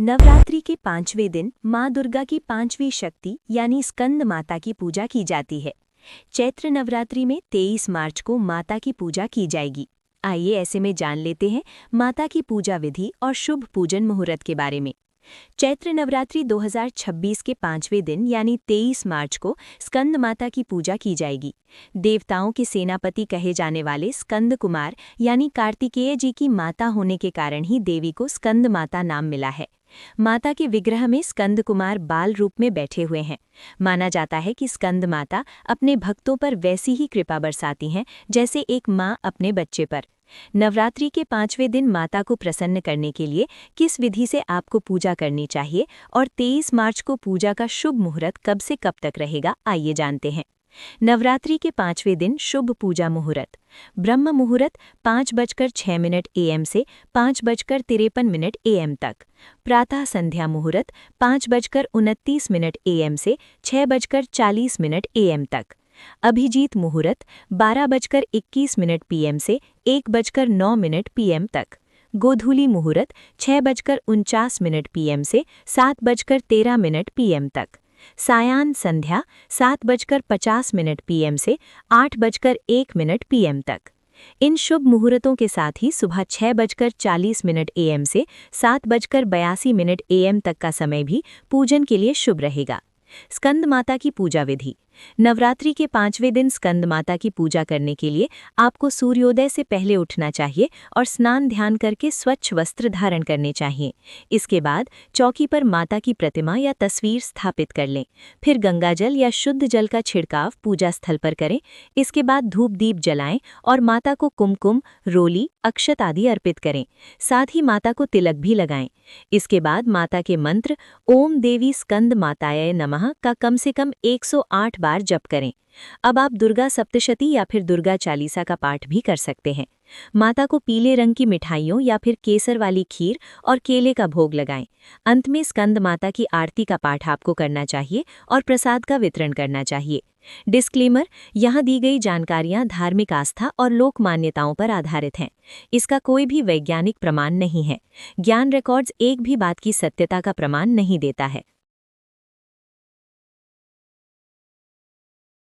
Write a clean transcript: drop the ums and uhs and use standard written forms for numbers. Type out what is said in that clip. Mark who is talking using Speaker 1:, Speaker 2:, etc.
Speaker 1: नवरात्रि के 5वें दिन माँ दुर्गा की 5वीं शक्ति यानी स्कंद माता की पूजा की जाती है। चैत्र नवरात्रि में 23 मार्च को माता की पूजा की जाएगी। आइए ऐसे में जान लेते हैं माता की पूजा विधि और शुभ पूजन मुहूर्त के बारे में। चैत्र नवरात्रि 2026 के 5वें दिन यानी 23 मार्च को स्कंद माता की पूजा की जाएगी। देवताओं के सेनापति कहे जाने वाले स्कंद कुमार यानी कार्तिकेय जी की माता होने के कारण ही देवी को स्कंद माता नाम मिला है। माता के विग्रह में स्कंद कुमार बाल रूप में बैठे हुए हैं। माना जाता है कि स्कंद माता अपने भक्तों पर वैसी ही कृपा बरसाती हैं जैसे एक माँ अपने बच्चे पर। नवरात्रि के 5वें दिन माता को प्रसन्न करने के लिए किस विधि से आपको पूजा करनी चाहिए और 23 मार्च को पूजा का शुभ मुहूर्त कब से कब तक रहेगा, आइए जानते हैं। नवरात्रि के 5वें दिन शुभ पूजा मुहूर्त। ब्रह्म मुहूर्त 5:06 AM से 5:53 AM तक। प्रातः संध्या मुहूर्त 5:29 AM से 6:40 AM तक। अभिजीत मुहूर्त 12:21 PM से 1:09 PM तक। गोधूली मुहूर्त 6:49 PM से 7:13 PM तक। सायाह्न संध्या 7:50 PM से 8:01 PM तक। इन शुभ मुहूर्तों के साथ ही सुबह 6:40 AM से 7:82 AM तक का समय भी पूजन के लिए शुभ रहेगा। स्कंद माता की पूजा विधि। नवरात्रि के 5वें दिन स्कंद माता की पूजा करने के लिए आपको सूर्योदय से पहले उठना चाहिए और स्नान ध्यान करके स्वच्छ वस्त्र धारण करने चाहिए। इसके बाद चौकी पर माता की प्रतिमा या तस्वीर स्थापित कर लें। फिर गंगाजल या शुद्ध जल का छिड़काव पूजा स्थल पर करें। इसके बाद धूप दीप जलाएं और माता को कुमकुम, रोली, अक्षत आदि अर्पित करें। साथ ही माता को तिलक भी लगाएं। इसके बाद माता के मंत्र ओम देवी स्कंद माताय नमः का कम से कम 108 बार जप करें। अब आप दुर्गा सप्तशती या फिर दुर्गा चालीसा का पाठ भी कर सकते हैं। माता को पीले रंग की मिठाइयों या फिर केसर वाली खीर और केले का भोग लगाएं। अंत में स्कंद माता की आरती का पाठ आपको करना चाहिए और प्रसाद का वितरण करना चाहिए। डिस्क्लेमर, यहाँ दी गई जानकारियाँ धार्मिक आस्था और लोक मान्यताओं पर आधारित हैं। इसका कोई भी वैज्ञानिक प्रमाण नहीं है। ज्ञान रिकॉर्ड्स एक भी बात की सत्यता का प्रमाण नहीं देता है।